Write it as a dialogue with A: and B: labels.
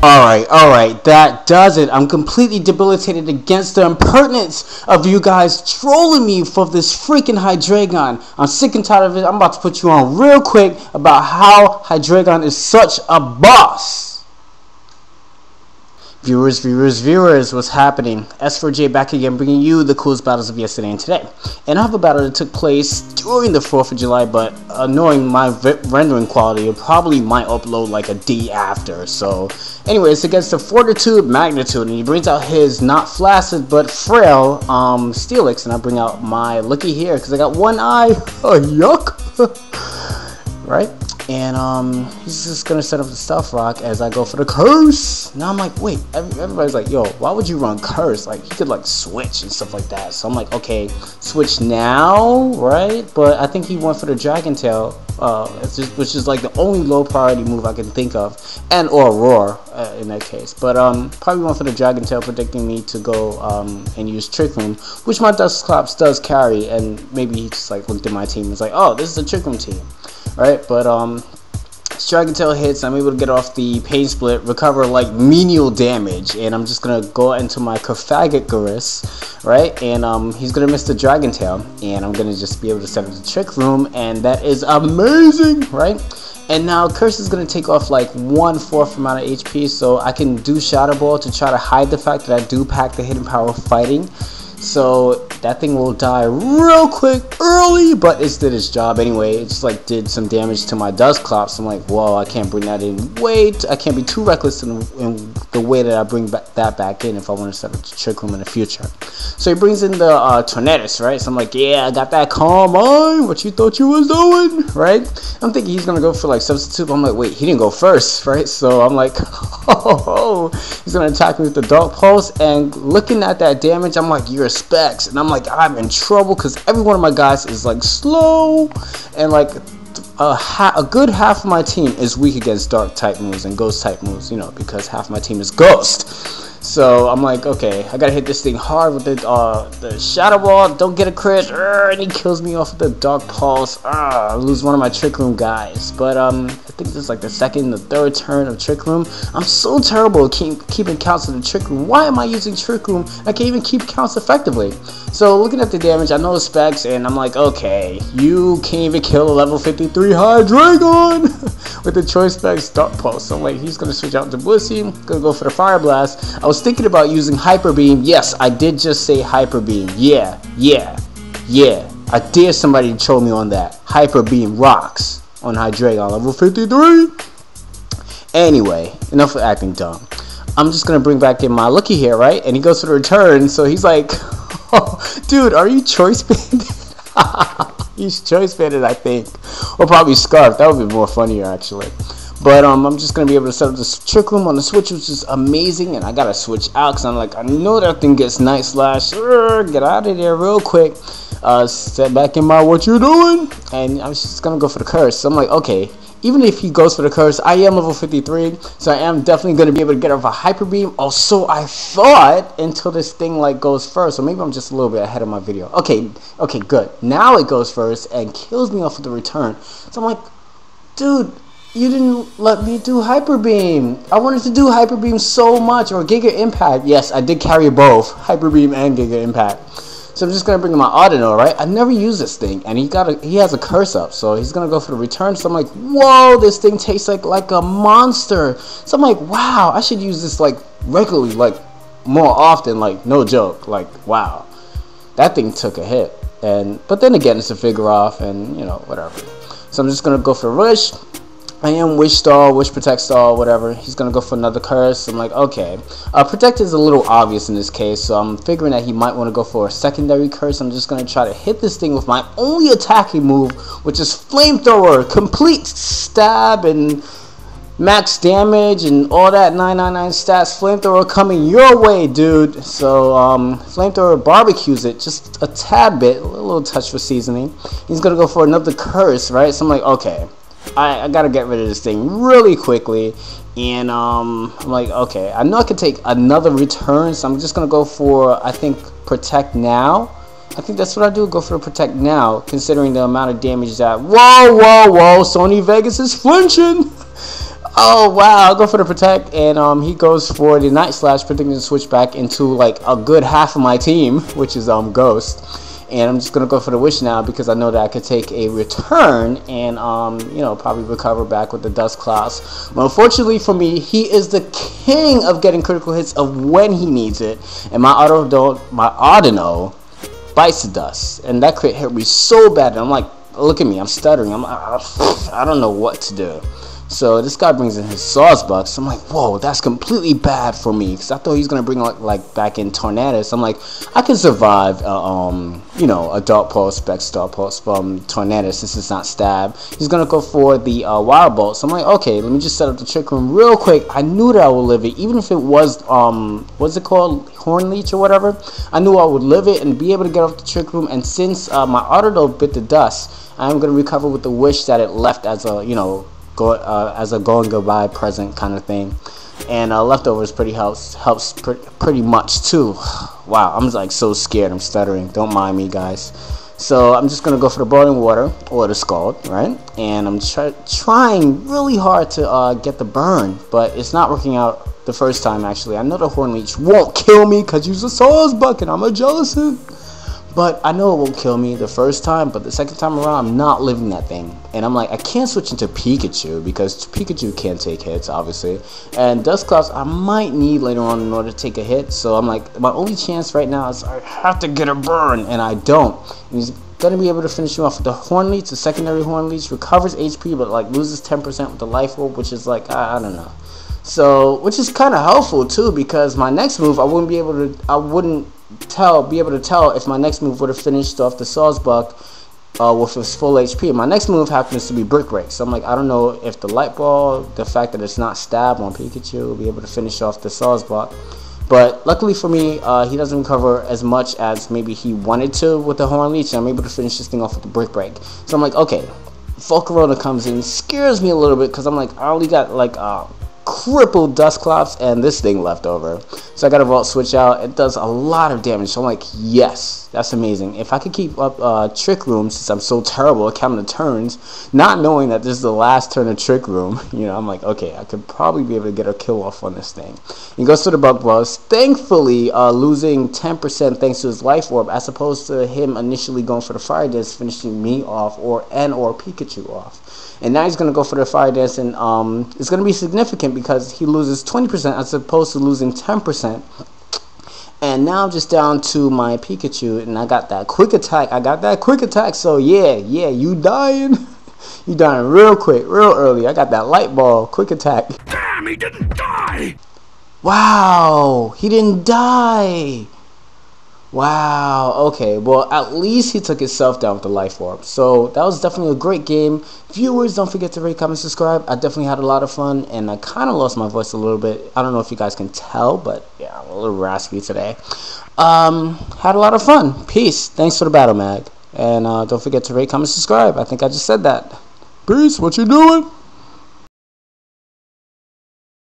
A: Alright, that does it. I'm completely debilitated against the impertinence of you guys trolling me for this freaking Hydreigon. I'm sick and tired of it. I'm about to put you on real quick about how Hydreigon is such a boss. Viewers, what's happening? S4J back again, bringing you the coolest battles of yesterday and today. And I have a battle that took place during the 4th of July, but knowing my rendering quality, it probably might upload like a day after. So, anyway, it's against the Fortitude Magnitude, and he brings out his not flaccid but frail Steelix, and I bring out my looky here because I got one eye. Yuck! Right? And he's just gonna set up the Stealth Rock as I go for the curse. Now I'm like, wait, everybody's like, yo, why would you run curse? Like, he could like switch and stuff like that. So I'm like, okay, switch now, right? But I think he went for the Dragon Tail, which is like the only low priority move I can think of, and or Roar in that case. But probably went for the Dragon Tail, predicting me to go and use Trick Room, which my Dusclops does carry, and maybe he just like looked at my team and was like, oh, this is a Trick Room team. Right, but Dragon Tail hits, I'm able to get off the Pain Split, recover like menial damage, and I'm just gonna go into my Garris, right, and he's gonna miss the Dragon Tail, and I'm gonna just be able to set up the Trick Room, and that is amazing, right? And now Curse is gonna take off like 1/4 amount of HP, so I can do Shadow Ball to try to hide the fact that I do pack the hidden power of fighting. So that thing will die real quick early, but it did its job anyway. It just like did some damage to my Dusclops. I'm like, whoa, I can't bring that in. Wait, I can't be too reckless in the way that I bring that back in if I want to set up the Trick Room in the future. So he brings in the Tornadus, right? So I'm like, yeah, I got that Calm Mind. What you thought you was doing, right? I'm thinking he's gonna go for like Substitute, but I'm like, wait, he didn't go first, right? So I'm like, oh, he's gonna attack me with the Dark Pulse, and looking at that damage, I'm like, you're Specs, and I'm like, I'm in trouble because every one of my guys is like slow, and like a good half of my team is weak against dark type moves and ghost type moves, you know, because half my team is ghost. So I'm like, okay, I gotta hit this thing hard with the Shadow Ball. Don't get a crit, and he kills me off with the Dark Pulse. I lose one of my Trick Room guys. But I think this is like the second, the third turn of Trick Room. I'm so terrible at keeping counts of the Trick Room. Why am I using Trick Room? I can't even keep counts effectively. So looking at the damage, I know the specs, and I'm like, okay, you can't even kill a level 53 Hydreigon with the Choice Specs Dark Pulse. So like, he's gonna switch out to Blissey, gonna go for the Fire Blast. I was thinking about using Hyper Beam. Yes, I did just say Hyper Beam. Yeah. I dare somebody to troll me on that. Hyper Beam rocks on Hydreigon level 53. Anyway, enough of acting dumb. I'm just gonna bring back in my looky here, right? And he goes for the return, so he's like, oh, dude, are you Choice Banded? He's Choice Banded, I think. Or probably Scarf. That would be more funnier, actually. But I'm just going to be able to set up this Trick Room on the Switch, which is amazing. And I got to switch out because I'm like, I know that thing gets Night Slash. Get out of there real quick. Set back in my what you're doing. And I'm just going to go for the curse. So I'm like, okay, even if he goes for the curse, I am level 53. So I am definitely going to be able to get off a Hyper Beam. Also, I thought until this thing like goes first. So maybe I'm just a little bit ahead of my video. Okay, good. Now it goes first and kills me off with the return. So I'm like, dude, you didn't let me do Hyper Beam. I wanted to do Hyper Beam so much, or Giga Impact. Yes, I did carry both, Hyper Beam and Giga Impact. So I'm just gonna bring in my Audino, right? I never use this thing, and he has a curse up, so he's gonna go for the return. So I'm like, whoa, this thing tastes like a monster. So I'm like, wow, I should use this like regularly, like more often, like no joke, like wow, that thing took a hit. But then again, it's a Vigoroth, and you know, whatever. So I'm just gonna go for Wish. I am Wish Stall, Wish Protect Stall, whatever. He's gonna go for another curse. I'm like, okay. Protect is a little obvious in this case, so I'm figuring that he might want to go for a secondary curse. I'm just gonna try to hit this thing with my only attacking move, which is Flamethrower. Complete stab and max damage and all that 999 stats. Flamethrower coming your way, dude. So Flamethrower barbecues it just a tad bit, a little touch for seasoning. He's gonna go for another curse, right? So I'm like, okay, I gotta get rid of this thing really quickly. And I'm like, okay, I know I can take another return, so I'm just gonna go for, I think, Protect Now. I think that's what I do, go for Protect Now, considering the amount of damage that, whoa, Sony Vegas is flinching. Oh wow, I'll go for the protect, and he goes for the Night Slash, predicting to switch back into like a good half of my team, which is Ghost. And I'm just gonna go for the wish now because I know that I could take a return and you know, probably recover back with the Dust Clouds. But unfortunately for me, he is the king of getting critical hits of when he needs it, and my Audino bites the dust, and that crit hit me so bad. And I'm like, look at me, I'm stuttering. I don't know what to do. So this guy brings in his Sawsbuck. So I'm like, whoa, that's completely bad for me, because I thought he was gonna bring like back in Tornadus. I'm like, I can survive, you know, a Dark Pulse, Specs Dark Pulse from Tornadus since it's not stab. He's gonna go for the Wild Bolt. So I'm like, okay, let me just set up the Trick Room real quick. I knew that I would live it, even if it was what's it called, Horn Leech or whatever. I knew I would live it and be able to get off the Trick Room. And since my Autodo bit the dust, I'm gonna recover with the wish that it left as a, you know, as a going goodbye present kind of thing. And leftovers helps pretty much too. Wow, I'm like so scared, I'm stuttering, don't mind me guys. So I'm just gonna go for the boiling water or the scald, right? And I'm trying really hard to get the burn, but it's not working out the first time. Actually, I know the Horn Leech won't kill me because use a Sawsbuck and I'm a Jellicent. But I know it won't kill me the first time, but the second time around, I'm not living that thing. And I'm like, I can't switch into Pikachu, because Pikachu can't take hits, obviously. And Dust Clouds, I might need later on in order to take a hit. So I'm like, my only chance right now is I have to get a burn, and I don't. And he's going to be able to finish you off with the Horn Leech, the secondary Horn Leech, recovers HP, but like loses 10% with the Life Orb, which is like, I don't know. So, which is kind of helpful too, because my next move, I wouldn't be able to tell if my next move would have finished off the Sawsbuck with his full HP. My next move happens to be Brick Break, so I'm like, I don't know if the Light Ball, the fact that it's not stab on Pikachu, will be able to finish off the Sawsbuck. But luckily for me, he doesn't recover as much as maybe he wanted to with the Horn Leech, and I'm able to finish this thing off with the Brick Break. So I'm like, okay, Volcarona comes in, scares me a little bit, because I'm like, I only got like crippled Dusclops and this thing left over. So I got a Vault Switch out. It does a lot of damage. So I'm like, yes, that's amazing. If I could keep up Trick Room, since I'm so terrible at counting the turns, not knowing that this is the last turn of Trick Room, you know, I'm like, okay, I could probably be able to get a kill off on this thing. He goes to the Bug Buzz, thankfully losing 10% thanks to his Life Orb, as opposed to him initially going for the Fire Dance, finishing me off or Pikachu off. And now he's going to go for the Fire Dance, and it's going to be significant because he loses 20% as opposed to losing 10%. And now I'm just down to my Pikachu, and I got that quick attack. So yeah, you dying. You dying real quick, real early. I got that Light Ball, quick attack.
B: Damn, he didn't die!
A: Wow, he didn't die. Wow, okay, well, at least he took himself down with the Life Orb. So that was definitely a great game. Viewers, don't forget to rate, comment, subscribe. I definitely had a lot of fun, and I kind of lost my voice a little bit. I don't know if you guys can tell, but yeah, I'm a little raspy today. Had a lot of fun. Peace. Thanks for the battle mag. And don't forget to rate, comment, subscribe. I think I just said that. Peace. What you doing?